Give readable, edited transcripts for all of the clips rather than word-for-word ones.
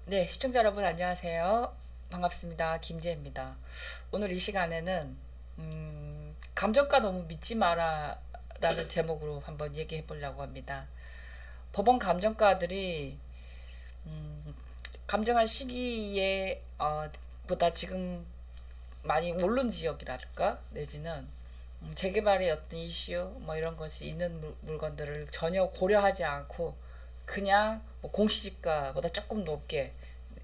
네, 시청자 여러분 안녕하세요. 반갑습니다. 김재입니다. 오늘 이 시간에는 감정가 너무 믿지 마라 라는 제목으로 한번 얘기해 보려고 합니다. 법원 감정가들이 감정할 시기에 보다 지금 많이 오른 지역이랄까 내지는 재개발의 어떤 이슈 뭐 이런 것이 있는 물건들을 전혀 고려하지 않고 그냥 뭐 공시지가보다 조금 높게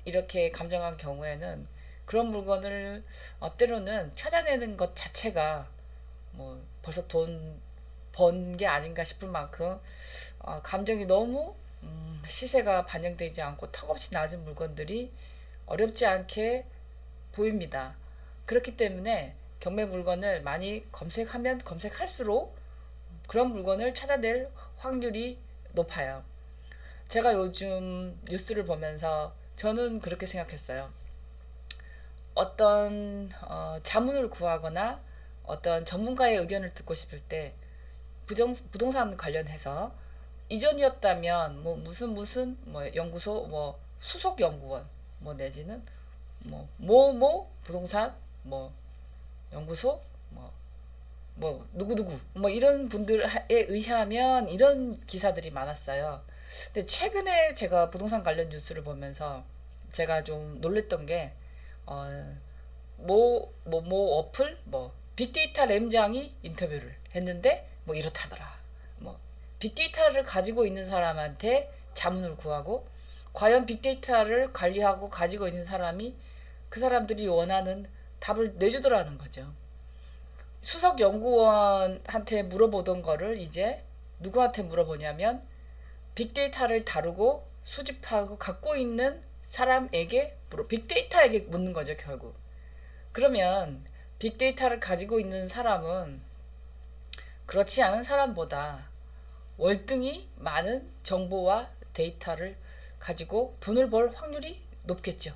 이렇게 감정한 경우에는 그런 물건을 때로는 찾아내는 것 자체가 뭐 벌써 돈 번 게 아닌가 싶을 만큼 감정이 너무 시세가 반영되지 않고 턱없이 낮은 물건들이 어렵지 않게 보입니다. 그렇기 때문에 경매 물건을 많이 검색하면 검색할수록 그런 물건을 찾아낼 확률이 높아요. 제가 요즘 뉴스를 보면서 저는 그렇게 생각했어요. 어떤 자문을 구하거나 어떤 전문가의 의견을 듣고 싶을 때 부동산 관련해서 이전이었다면 뭐 무슨 뭐 연구소 뭐 수석 연구원 뭐 내지는 뭐 부동산 뭐 연구소 뭐 누구누구 뭐 이런 분들에 의하면 이런 기사들이 많았어요. 근데 최근에 제가 부동산 관련 뉴스를 보면서 제가 좀 놀랬던 게 어, 뭐 어플 뭐 빅데이터 램장이 인터뷰를 했는데 뭐 이렇다더라. 뭐 빅데이터를 가지고 있는 사람한테 자문을 구하고 과연 빅데이터를 관리하고 가지고 있는 사람이 그 사람들이 원하는 답을 내주더라는 거죠. 수석 연구원한테 물어보던 거를 이제 누구한테 물어보냐면 빅데이터를 다루고 수집하고 갖고 있는 사람에게 빅데이터에게 묻는 거죠, 결국. 그러면 빅데이터를 가지고 있는 사람은 그렇지 않은 사람보다 월등히 많은 정보와 데이터를 가지고 돈을 벌 확률이 높겠죠.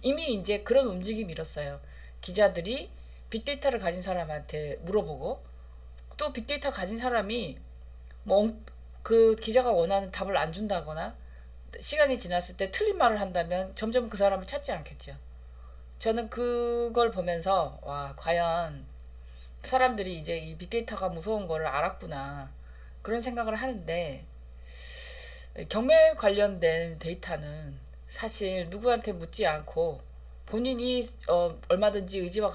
이미 이제 그런 움직임이 일었어요. 기자들이 빅데이터를 가진 사람한테 물어보고 또 빅데이터 가진 사람이 뭐 그 기자가 원하는 답을 안 준다거나 시간이 지났을 때 틀린 말을 한다면 점점 그 사람을 찾지 않겠죠. 저는 그걸 보면서 와 과연 사람들이 이제 이 빅데이터가 무서운 거를 알았구나 그런 생각을 하는데 경매 관련된 데이터는 사실 누구한테 묻지 않고 본인이 얼마든지 의지를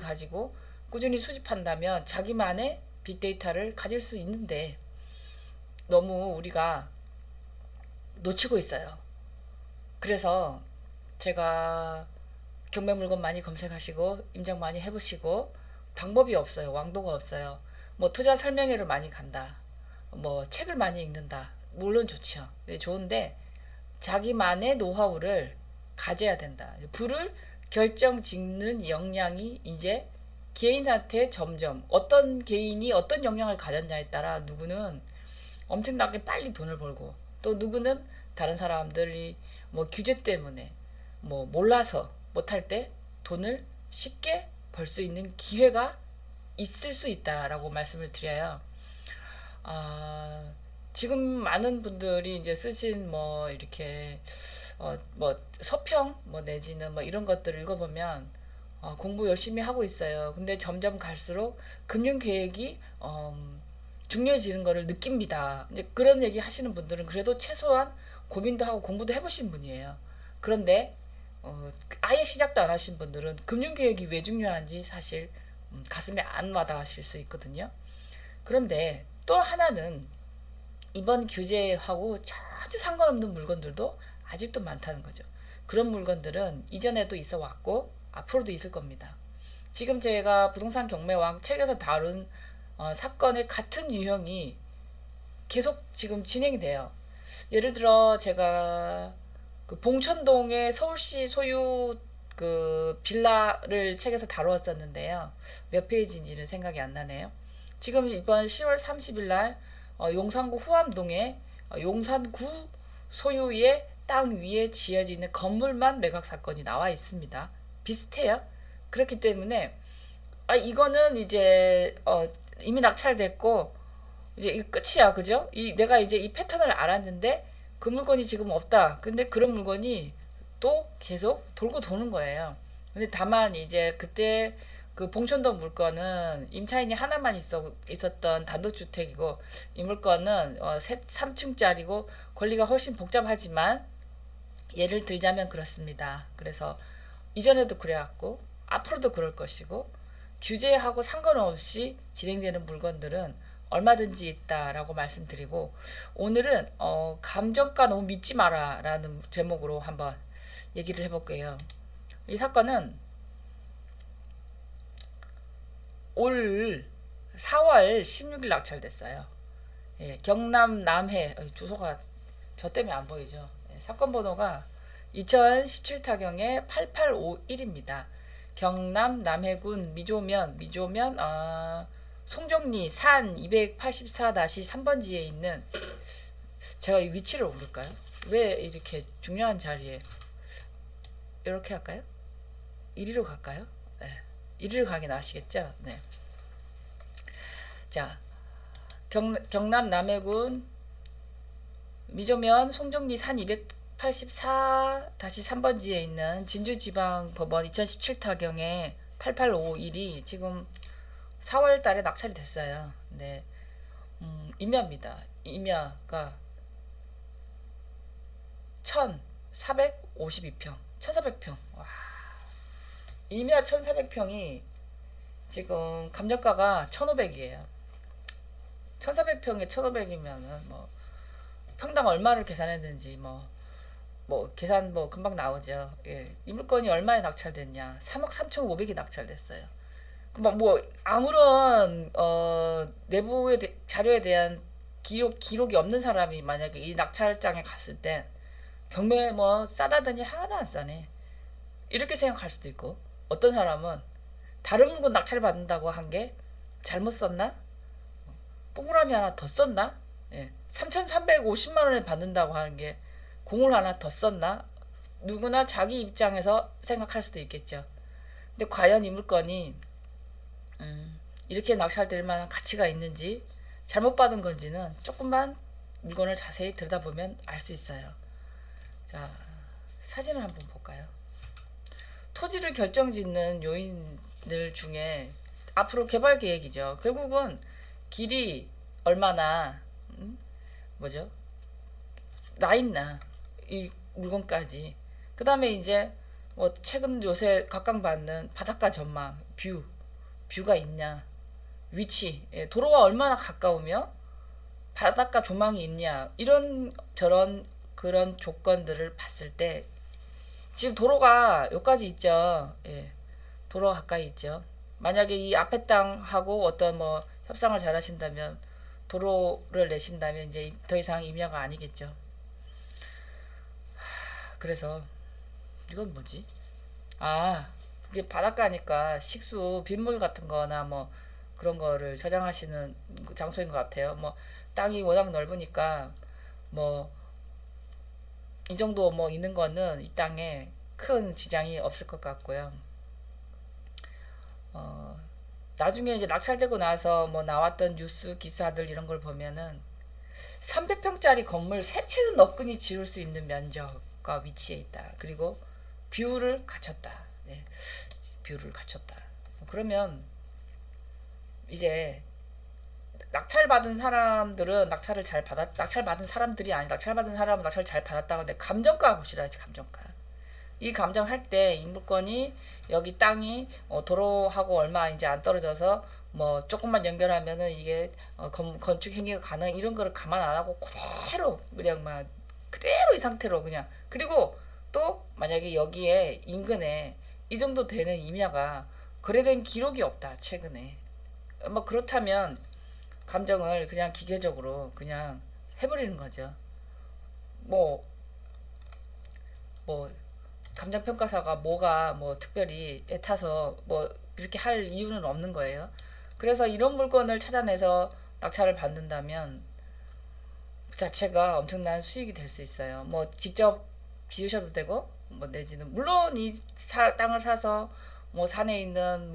가지고 꾸준히 수집한다면 자기만의 빅데이터를 가질 수 있는데 너무 우리가 놓치고 있어요. 그래서 제가 경매 물건 많이 검색하시고 임장 많이 해보시고 방법이 없어요. 왕도가 없어요. 뭐 투자 설명회를 많이 간다. 뭐 책을 많이 읽는다. 물론 좋죠. 좋은데 자기만의 노하우를 가져야 된다. 불을 결정 짓는 역량이 이제 개인한테 점점 어떤 개인이 어떤 역량을 가졌냐에 따라 누구는 엄청나게 빨리 돈을 벌고 또 누구는 다른 사람들이 뭐 규제 때문에 뭐 몰라서 못할 때 돈을 쉽게 벌 수 있는 기회가 있을 수 있다라고 말씀을 드려요. 아, 지금 많은 분들이 이제 쓰신 뭐 이렇게 뭐 서평 뭐 내지는 뭐 이런 것들을 읽어보면 공부 열심히 하고 있어요. 근데 점점 갈수록 금융 계획이 중요해지는 거를 느낍니다. 이제 그런 얘기 하시는 분들은 그래도 최소한 고민도 하고 공부도 해보신 분이에요. 그런데 아예 시작도 안 하신 분들은 금융 계획이 왜 중요한지 사실 가슴에 안 와닿으실 수 있거든요. 그런데 또 하나는 이번 규제하고 전혀 상관없는 물건들도 아직도 많다는 거죠. 그런 물건들은 이전에도 있어 왔고 앞으로도 있을 겁니다. 지금 제가 부동산 경매왕 책에서 다룬 사건의 같은 유형이 계속 지금 진행이 돼요. 예를 들어 제가 그 봉천동의 서울시 소유 그 빌라를 책에서 다루었었는데요. 몇 페이지인지는 생각이 안 나네요. 지금 이번 10월 30일 날 용산구 후암동에 용산구 소유의 땅 위에 지어져 있는 건물만 매각 사건이 나와 있습니다. 비슷해요. 그렇기 때문에 이거는 이제 이미 낙찰됐고 이제 이 끝이야, 그죠? 내가 이제 이 패턴을 알았는데 그 물건이 지금 없다. 근데 그런 물건이 또 계속 돌고 도는 거예요. 근데 다만 이제 그때 그 봉천동 물건은 임차인이 하나만 있었던 단독주택이고, 이 물건은 3층짜리고 권리가 훨씬 복잡하지만, 예를 들자면 그렇습니다. 그래서 이전에도 그래왔고 앞으로도 그럴 것이고, 규제하고 상관없이 진행되는 물건들은 얼마든지 있다라고 말씀드리고, 오늘은 감정가 너무 믿지 마라 라는 제목으로 한번 얘기를 해볼게요. 이 사건은 올 4월 16일 낙찰됐어요. 예, 경남 남해, 주소가 저 때문에 안 보이죠. 예, 사건 번호가 2017 타경의 8851입니다. 경남 남해군 미조면 송정리 산 284-3번지에 있는, 제가 이 위치를 옮길까요? 왜 이렇게 중요한 자리에 이렇게 할까요? 이리로 갈까요? 네. 이리로 가게 나으시겠죠? 네. 자, 경남 남해군 미조면 송정리 산 284-3번지에 있는 진주지방법원 2017 타경의 8851이 지금 4월 달에 낙찰이 됐어요. 네. 임야입니다. 임야가 1452평, 1400평. 와. 임야 1400평이 지금 감정가가 1500이에요. 1400평에 1500이면은 뭐 평당 얼마를 계산했는지 계산 금방 나오죠. 예. 이 물건이 얼마에 낙찰됐냐? 3억 3,500이 낙찰됐어요. 아무런 내부의 자료에 대한 기록이 없는 사람이 만약에 이 낙찰장에 갔을 때 경매에 싸다더니 하나도 안 싸네, 이렇게 생각할 수도 있고, 어떤 사람은 다른 물건 낙찰 받는다고 한 게 잘못 썼나? 동그라미 하나 더 썼나? 예. 3,350만 원에 받는다고 하는 게 공을 하나 더 썼나? 누구나 자기 입장에서 생각할 수도 있겠죠. 근데 과연 이 물건이 이렇게 낙찰될 만한 가치가 있는지, 잘못 받은 건지는 조금만 물건을 자세히 들여다보면 알 수 있어요. 자, 사진을 한번 볼까요? 토지를 결정짓는 요인들 중에 앞으로 개발 계획이죠. 결국은 길이 얼마나 나 있나, 이 물건까지. 그 다음에 이제 최근 요새 각광받는 바닷가 전망, 뷰가 있냐, 위치, 도로와 얼마나 가까우며 바닷가 조망이 있냐, 이런 저런 그런 조건들을 봤을 때 지금 도로가 여기까지 있죠. 예, 도로가 가까이 있죠. 만약에 이 앞에 땅하고 어떤 협상을 잘 하신다면, 도로를 내신다면 이제 더 이상 임야가 아니겠죠. 그래서 이건 뭐지? 이게 바닷가니까 식수, 빗물 같은 거나 그런 거를 저장하시는 장소인 것 같아요. 땅이 워낙 넓으니까 이 정도 있는 거는 이 땅에 큰 지장이 없을 것 같고요. 나중에 이제 낙찰되고 나서 나왔던 뉴스 기사들 이런 걸 보면은 300평짜리 건물 세 채는 너끈히 지을 수 있는 면적과 위치에 있다. 그리고 뷰를 갖췄다. 네, 뷰를 갖췄다. 그러면 이제 낙찰받은 사람들은 낙찰받은 사람들이 아니 낙찰받은 사람은 낙찰 잘 받았다고 하는데, 감정가 보시라지. 감정가. 이 감정할 때 이 물건이 여기 땅이 도로하고 얼마 이제 안 떨어져서 조금만 연결하면은 이게 건축 행위가 가능, 이런 거를 감안 안 하고 그대로 그냥 그대로 이 상태로 그냥. 그리고 또 만약에 여기에 인근에 이 정도 되는 임야가 거래된 기록이 없다, 최근에. 그렇다면 감정을 그냥 기계적으로 그냥 해버리는 거죠. 감정평가사가 뭐가 특별히 애타서 그렇게 할 이유는 없는 거예요. 그래서 이런 물건을 찾아내서 낙찰을 받는다면 그 자체가 엄청난 수익이 될 수 있어요. 직접 지으셔도 되고, 내지는 물론 이 땅을 사서 산에 있는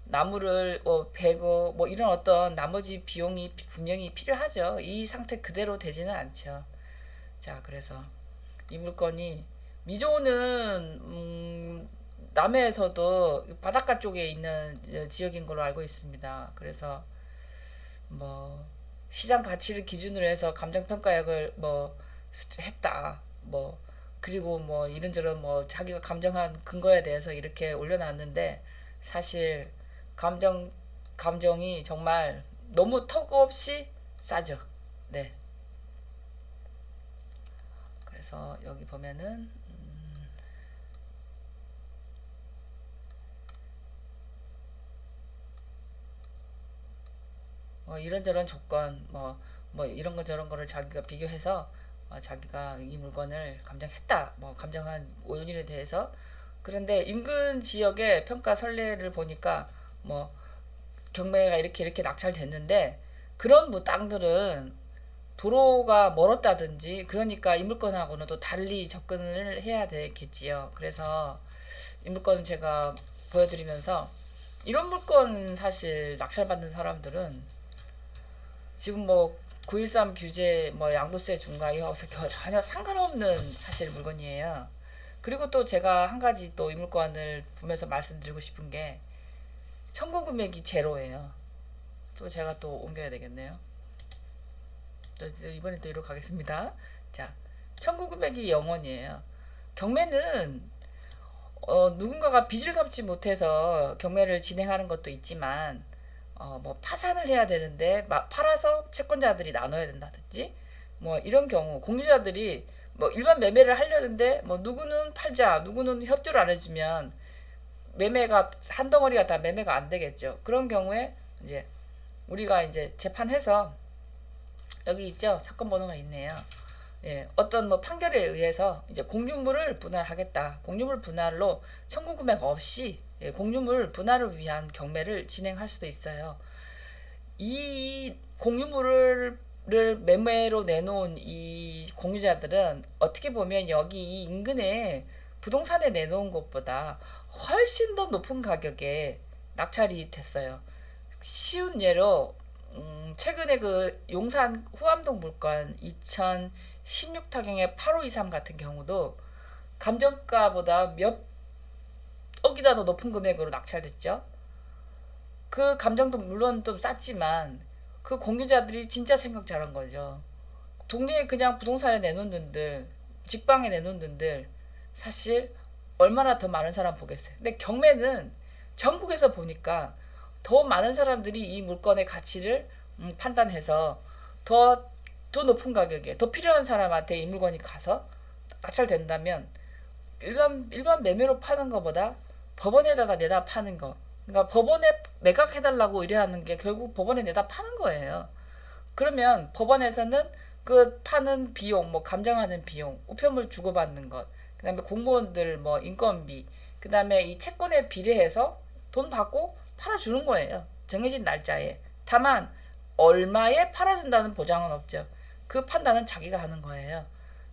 나무를 베고 이런 어떤 나머지 비용이 분명히 필요하죠. 이 상태 그대로 되지는 않죠. 자, 그래서 이 물건이 미조는 남해에서도 바닷가 쪽에 있는 지역인 걸로 알고 있습니다. 그래서 뭐 시장 가치를 기준으로 해서 감정평가액을 뭐 했다. 뭐 그리고 뭐 이런저런 뭐 자기가 감정한 근거에 대해서 이렇게 올려놨는데 사실 감정 감정이 정말 너무 턱없이 싸죠. 네. 그래서 여기 보면은 이런저런 조건 뭐 이런 거 저런 거를 자기가 비교해서 자기가 이 물건을 감정했다 뭐 감정한 원인에 대해서. 그런데 인근 지역의 평가 선례를 보니까 뭐 경매가 이렇게 낙찰됐는데 그런 뭐 땅들은 도로가 멀었다든지 그러니까 이 물건하고는 또 달리 접근을 해야 되겠지요. 그래서 이 물건은 제가 보여드리면서 이런 물건 사실 낙찰받는 사람들은 지금 뭐 913 규제 뭐 양도세 중과 이어서 전혀 상관없는 사실 물건이에요. 그리고 또 제가 한 가지 또 이 물건을 보면서 말씀드리고 싶은 게 청구 금액이 제로예요. 또 제가 또 옮겨야 되겠네요. 또 이번에 또 이렇게 가겠습니다. 자, 청구 금액이 0원이에요. 경매는 누군가가 빚을 갚지 못해서 경매를 진행하는 것도 있지만 뭐 파산을 해야 되는데 팔아서 채권자들이 나눠야 된다든지 뭐 이런 경우 공유자들이 뭐 일반 매매를 하려는데 뭐 누구는 팔자 누구는 협조를 안 해주면 매매가 한 덩어리가 다 매매가 안 되겠죠. 그런 경우에 이제 우리가 이제 재판해서 여기 있죠. 사건 번호가 있네요. 예, 어떤 뭐 판결에 의해서 이제 공유물을 분할하겠다. 공유물 분할로 청구 금액 없이 공유물 분할을 위한 경매를 진행할 수도 있어요. 이 공유물을 매매로 내놓은 이 공유자들은 어떻게 보면 여기 이 인근에 부동산에 내놓은 것보다 훨씬 더 높은 가격에 낙찰이 됐어요. 쉬운 예로 최근에 그 용산 후암동 물건 2016타경의 8523 같은 경우도 감정가보다 몇 억이나 더 높은 금액으로 낙찰됐죠. 그 감정도 물론 좀 쌌지만 그 공유자들이 진짜 생각 잘한 거죠. 동네에 그냥 부동산에 내놓은 분들, 직방에 내놓은 분들 사실 얼마나 더 많은 사람 보겠어요. 근데 경매는 전국에서 보니까 더 많은 사람들이 이 물건의 가치를 판단해서 더 높은 가격에 더 필요한 사람한테 이 물건이 가서 낙찰된다면 일반 매매로 파는 것보다 법원에다가 내다 파는 거. 그러니까 법원에 매각해달라고 의뢰하는 게 결국 법원에 내다 파는 거예요. 그러면 법원에서는 그 파는 비용, 뭐 감정하는 비용, 우편물 주고받는 것, 그다음에 공무원들 뭐 인건비, 그다음에 이 채권에 비례해서 돈 받고 팔아주는 거예요. 정해진 날짜에. 다만 얼마에 팔아준다는 보장은 없죠. 그 판단은 자기가 하는 거예요.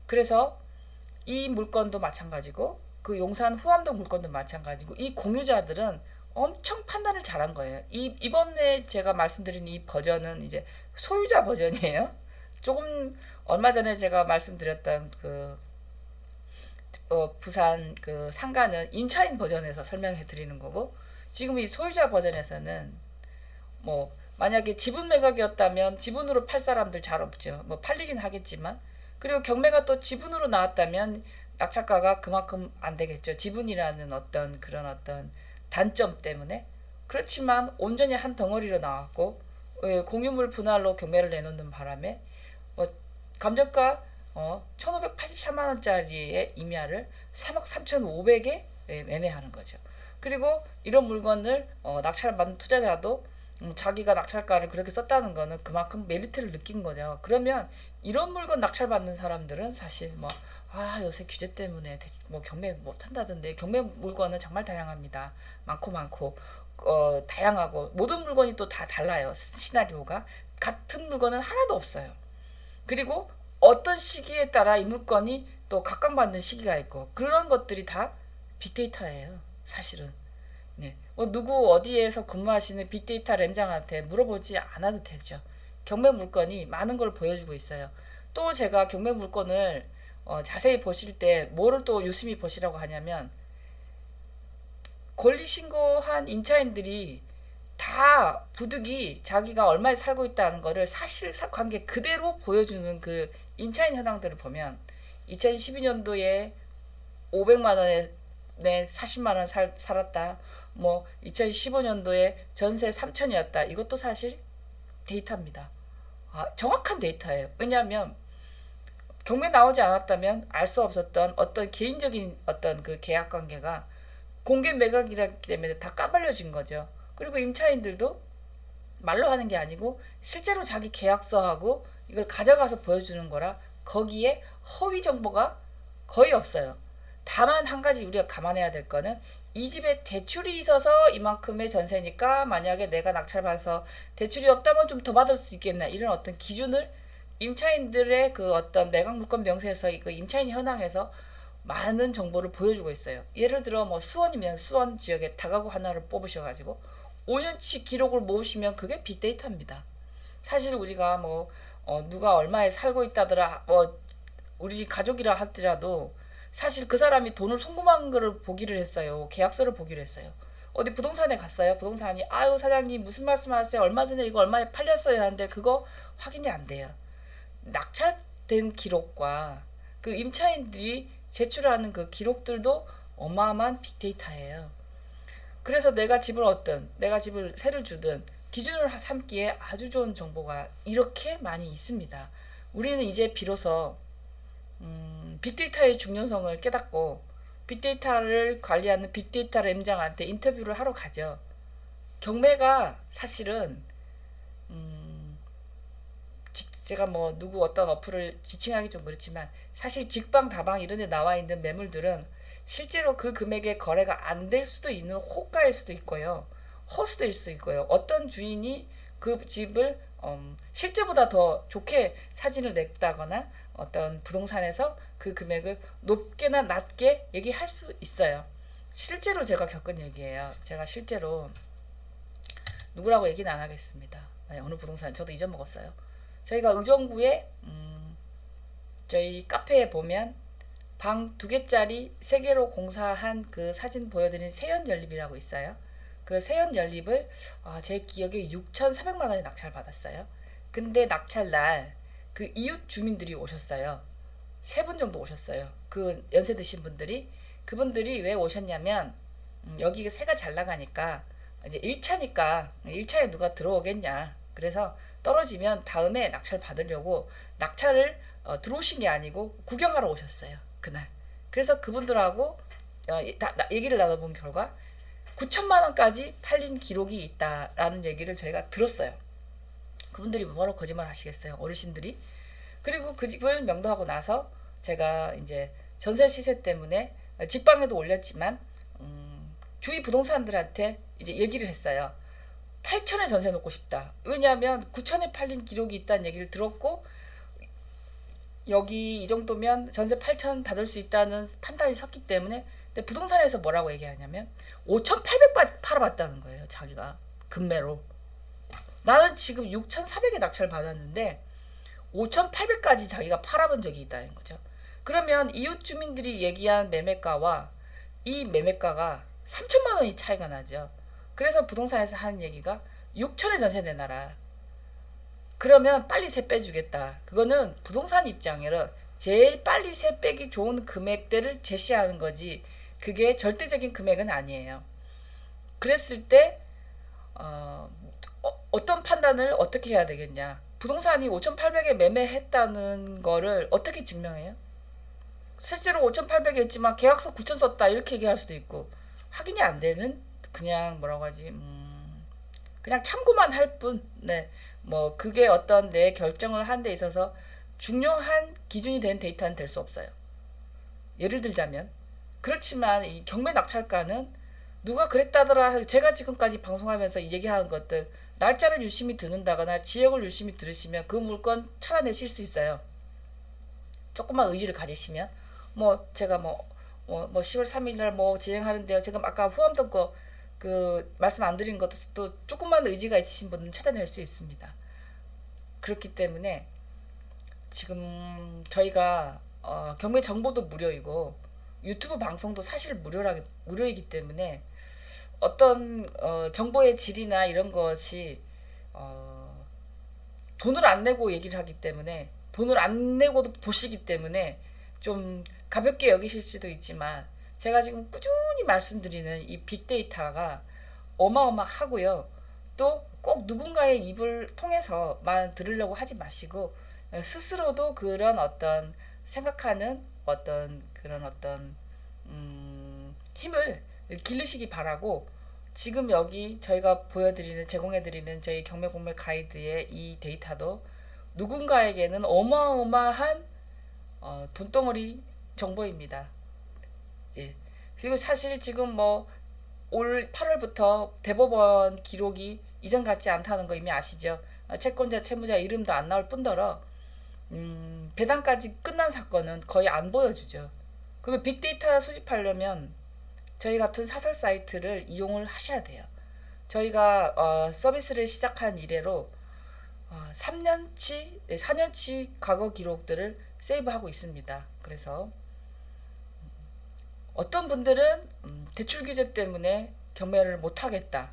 그래서 이 물건도 마찬가지고 그 용산 후암동 물건도 마찬가지고 이 공유자들은 엄청 판단을 잘한 거예요. 이번에 제가 말씀드린 이 버전은 이제 소유자 버전이에요. 조금 얼마 전에 제가 말씀드렸던 그 부산 그 상가는 임차인 버전에서 설명해 드리는 거고 지금 이 소유자 버전에서는 뭐 만약에 지분 매각이었다면 지분으로 팔 사람들 잘 없죠. 뭐 팔리긴 하겠지만 그리고 경매가 또 지분으로 나왔다면 낙찰가가 그만큼 안 되겠죠. 지분이라는 어떤 그런 어떤 단점 때문에. 그렇지만 온전히 한 덩어리로 나왔고 공유물 분할로 경매를 내놓는 바람에 감정가 1583만 원짜리의 임야를 3억 3,500에 매매하는 거죠. 그리고 이런 물건을 낙찰받는 투자자도 자기가 낙찰가를 그렇게 썼다는 거는 그만큼 메리트를 느낀 거죠. 그러면 이런 물건 낙찰받는 사람들은 사실 요새 규제 때문에 뭐 경매 못 한다던데 경매 물건은 정말 다양합니다. 많고 다양하고 모든 물건이 또 다 달라요. 시나리오가 같은 물건은 하나도 없어요. 그리고 어떤 시기에 따라 이 물건이 또 각광받는 시기가 있고 그런 것들이 다 빅데이터예요. 사실은. 네. 누구 어디에서 근무하시는 빅데이터 램장한테 물어보지 않아도 되죠. 경매 물건이 많은 걸 보여주고 있어요. 또 제가 경매 물건을 자세히 보실 때 뭐를 또 유심히 보시라고 하냐면 권리 신고한 임차인들이 다 부득이 자기가 얼마에 살고 있다는 거를 사실 관계 그대로 보여주는 그 임차인 현황들을 보면 2012년도에 500만 원에 내 40만 원 살았다. 뭐 2015년도에 전세 3천이었다. 이것도 사실 데이터입니다. 정확한 데이터예요. 왜냐하면 경매 나오지 않았다면 알 수 없었던 어떤 개인적인 어떤 그 계약 관계가 공개 매각이라기 때문에 다 까발려진 거죠. 그리고 임차인들도 말로 하는 게 아니고 실제로 자기 계약서하고 이걸 가져가서 보여주는 거라 거기에 허위 정보가 거의 없어요. 다만 한 가지 우리가 감안해야 될 거는 이 집에 대출이 있어서 이만큼의 전세니까 만약에 내가 낙찰받아서 대출이 없다면 좀 더 받을 수 있겠나 이런 어떤 기준을 임차인들의 그 어떤 매각 물건 명세에서 그 임차인 현황에서 많은 정보를 보여주고 있어요. 예를 들어 뭐 수원이면 수원 지역에 다가구 하나를 뽑으셔가지고 5년치 기록을 모으시면 그게 빅데이터입니다. 사실 우리가 뭐 누가 얼마에 살고 있다더라 뭐 우리 가족이라 하더라도 사실 그 사람이 돈을 송금한 거를 보기를 했어요. 계약서를 보기를 했어요. 어디 부동산에 갔어요. 부동산이 아유 사장님 무슨 말씀하세요. 얼마 전에 이거 얼마에 팔렸어요 하는데 그거 확인이 안 돼요. 낙찰된 기록과 그 임차인들이 제출하는 그 기록들도 어마어마한 빅데이터예요. 그래서 내가 집을 세를 주든 기준을 삼기에 아주 좋은 정보가 이렇게 많이 있습니다. 우리는 이제 비로소 빅데이터의 중요성을 깨닫고 빅데이터를 관리하는 빅데이터 램장한테 인터뷰를 하러 가죠. 경매가 사실은 제가 뭐 누구 어떤 어플을 지칭하기 좀 그렇지만 사실 직방 다방 이런 데 나와 있는 매물들은 실제로 그 금액의 거래가 안 될 수도 있는 호가일 수도 있고요. 허수일 수도 있고요. 어떤 주인이 그 집을 실제보다 더 좋게 사진을 냈다거나 어떤 부동산에서 그 금액을 높게나 낮게 얘기할 수 있어요. 실제로 제가 겪은 얘기예요. 제가 실제로 누구라고 얘기는 안 하겠습니다. 아니, 어느 부동산 저도 잊어먹었어요. 저희가 의정부에 저희 카페에 보면 방 2개짜리 3개로 공사한 그 사진 보여드린 세연 연립이라고 있어요. 그 세연 연립을 제 기억에 6,400만 원에 낙찰 받았어요. 근데 낙찰날 그 이웃 주민들이 오셨어요. 3분 정도 오셨어요. 그 연세 드신 분들이. 그분들이 왜 오셨냐면 여기가 새가 잘 나가니까 이제 1차니까 1차에 누가 들어오겠냐. 그래서 떨어지면 다음에 낙찰 받으려고 낙찰을 들어오신 게 아니고 구경하러 오셨어요. 그날. 그래서 그분들하고 얘기를 나눠본 결과 9천만 원까지 팔린 기록이 있다라는 얘기를 저희가 들었어요. 그분들이 뭐라고 거짓말 하시겠어요. 어르신들이. 그리고 그 집을 명도하고 나서 제가 이제 전세 시세 때문에 직방에도 올렸지만 주위 부동산들한테 이제 얘기를 했어요. 8천에 전세 놓고 싶다. 왜냐하면 9천에 팔린 기록이 있다는 얘기를 들었고 여기 이 정도면 전세 8천 받을 수 있다는 판단이 섰기 때문에 근데 부동산에서 뭐라고 얘기하냐면 5,800 팔아봤다는 거예요. 자기가 금매로. 나는 지금 6,400에 낙찰 받았는데 5,800까지 자기가 팔아본 적이 있다는 거죠. 그러면 이웃 주민들이 얘기한 매매가와 이 매매가가 3천만 원이 차이가 나죠. 그래서 부동산에서 하는 얘기가 6천에 전세 내놔라. 그러면 빨리 세 빼주겠다. 그거는 부동산 입장에는 제일 빨리 세 빼기 좋은 금액대를 제시하는 거지 그게 절대적인 금액은 아니에요. 그랬을 때 어떤 판단을 어떻게 해야 되겠냐. 부동산이 5,800에 매매했다는 거를 어떻게 증명해요? 실제로 5,800이었지만 계약서 9,000 썼다 이렇게 얘기할 수도 있고 확인이 안 되는 그냥 뭐라고 하지 그냥 참고만 할 뿐. 네. 뭐 그게 어떤 내 결정을 한 데 있어서 중요한 기준이 된 데이터는 될 수 없어요. 예를 들자면 그렇지만 이 경매 낙찰가는 누가 그랬다더라 제가 지금까지 방송하면서 얘기하는 것들 날짜를 유심히 듣는다거나 지역을 유심히 들으시면 그 물건 찾아내실 수 있어요. 조금만 의지를 가지시면 뭐 제가 뭐 10월 3일날 뭐 진행하는데요. 지금 아까 후암동 거 그 말씀 안 드린 것도 또 조금만 의지가 있으신 분은 찾아낼 수 있습니다. 그렇기 때문에 지금 저희가 경매 정보도 무료이고 유튜브 방송도 사실 무료이기 때문에 어떤 정보의 질이나 이런 것이 어, 돈을 안 내고 얘기를 하기 때문에 돈을 안 내고도 보시기 때문에 좀 가볍게 여기실 수도 있지만 제가 지금 꾸준히 말씀드리는 이 빅데이터가 어마어마하고요. 또 꼭 누군가의 입을 통해서만 들으려고 하지 마시고 스스로도 그런 어떤 생각하는 어떤 그런 어떤 힘을 기르시기 바라고 지금 여기 저희가 보여드리는 제공해드리는 저희 경매 공매 가이드의 이 데이터도 누군가에게는 어마어마한 돈덩어리 정보입니다. 예. 그리고 사실 지금 뭐 올 8월부터 대법원 기록이 이전 같지 않다는 거 이미 아시죠? 채권자, 채무자 이름도 안 나올 뿐더러 배당까지 끝난 사건은 거의 안 보여주죠. 그러면 빅데이터 수집하려면 저희 같은 사설 사이트를 이용을 하셔야 돼요. 저희가 서비스를 시작한 이래로 3년치, 4년치 과거 기록들을 세이브하고 있습니다. 그래서 어떤 분들은 대출 규제 때문에 경매를 못 하겠다.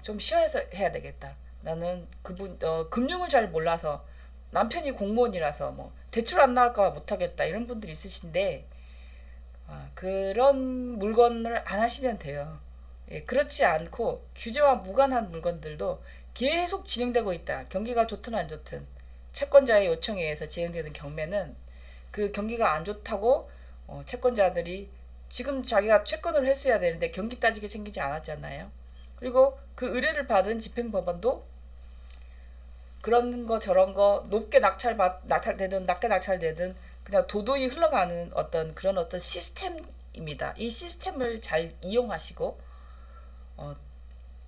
좀 쉬어서 해야 되겠다. 나는 금융을 잘 몰라서 남편이 공무원이라서 뭐 대출 안 나올까 봐 못 하겠다. 이런 분들이 있으신데 그런 물건을 안 하시면 돼요. 예, 그렇지 않고 규제와 무관한 물건들도 계속 진행되고 있다. 경기가 좋든 안 좋든 채권자의 요청에 의해서 진행되는 경매는 그 경기가 안 좋다고 채권자들이 지금 자기가 채권을 회수해야 되는데 경기 따지게 생기지 않았잖아요. 그리고 그 의뢰를 받은 집행법원도 그런 거 저런 거 높게 낙찰되든 낮게 낙찰되든 그냥 도도히 흘러가는 그런 어떤 시스템입니다. 이 시스템을 잘 이용하시고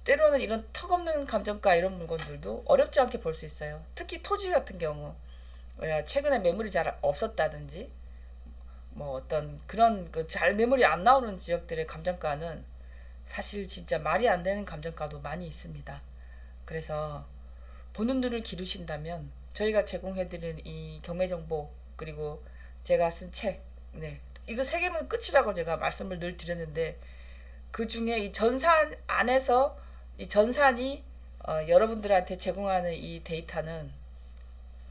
때로는 이런 턱없는 감정가 이런 물건들도 어렵지 않게 볼 수 있어요. 특히 토지 같은 경우 최근에 매물이 잘 없었다든지 뭐 어떤 그런 잘 매물이 안 나오는 지역들의 감정가는 사실 진짜 말이 안 되는 감정가도 많이 있습니다. 그래서 보는 눈을 기르신다면 저희가 제공해드리는 이 경매 정보 그리고 제가 쓴 책, 네, 이거 세 개면 끝이라고 제가 말씀을 늘 드렸는데 그 중에 이 전산 안에서 이 전산이 여러분들한테 제공하는 이 데이터는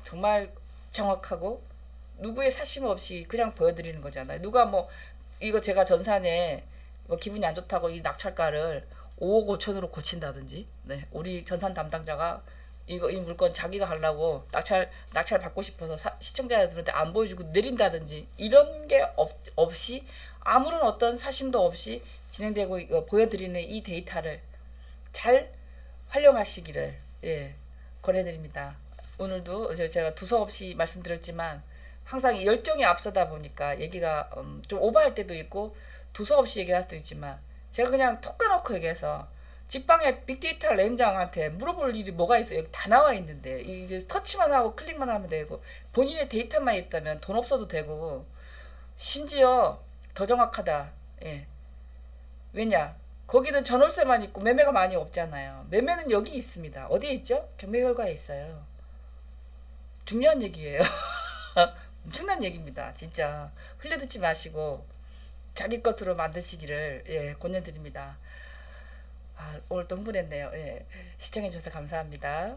정말 정확하고 누구의 사심 없이 그냥 보여드리는 거잖아요. 누가 뭐 이거 제가 전산에 뭐 기분이 안 좋다고 이 낙찰가를 5억 5천으로 고친다든지, 네, 우리 전산 담당자가 이 물건 자기가 하려고 낙찰 받고 싶어서 시청자들한테 안 보여주고 내린다든지 이런 게 없이 아무런 어떤 사심도 없이 진행되고 보여드리는 이 데이터를 잘 활용하시기를 권해드립니다. 오늘도 제가 두서없이 말씀드렸지만 항상 열정이 앞서다 보니까 얘기가 좀 오버할 때도 있고 두서없이 얘기할 수도 있지만 제가 그냥 톡 까놓고 얘기해서 직방에 빅데이터 램장한테 물어볼 일이 뭐가 있어요. 여기 다 나와 있는데 이제 터치만 하고 클릭만 하면 되고 본인의 데이터만 있다면 돈 없어도 되고 심지어 더 정확하다. 예. 왜냐? 거기는 전월세만 있고 매매가 많이 없잖아요. 매매는 여기 있습니다. 어디에 있죠? 경매 결과에 있어요. 중요한 얘기예요. 엄청난 얘기입니다. 진짜 흘려듣지 마시고 자기 것으로 만드시기를 권유드립니다. 오늘 또 흥분했네요. 시청해주셔서 감사합니다.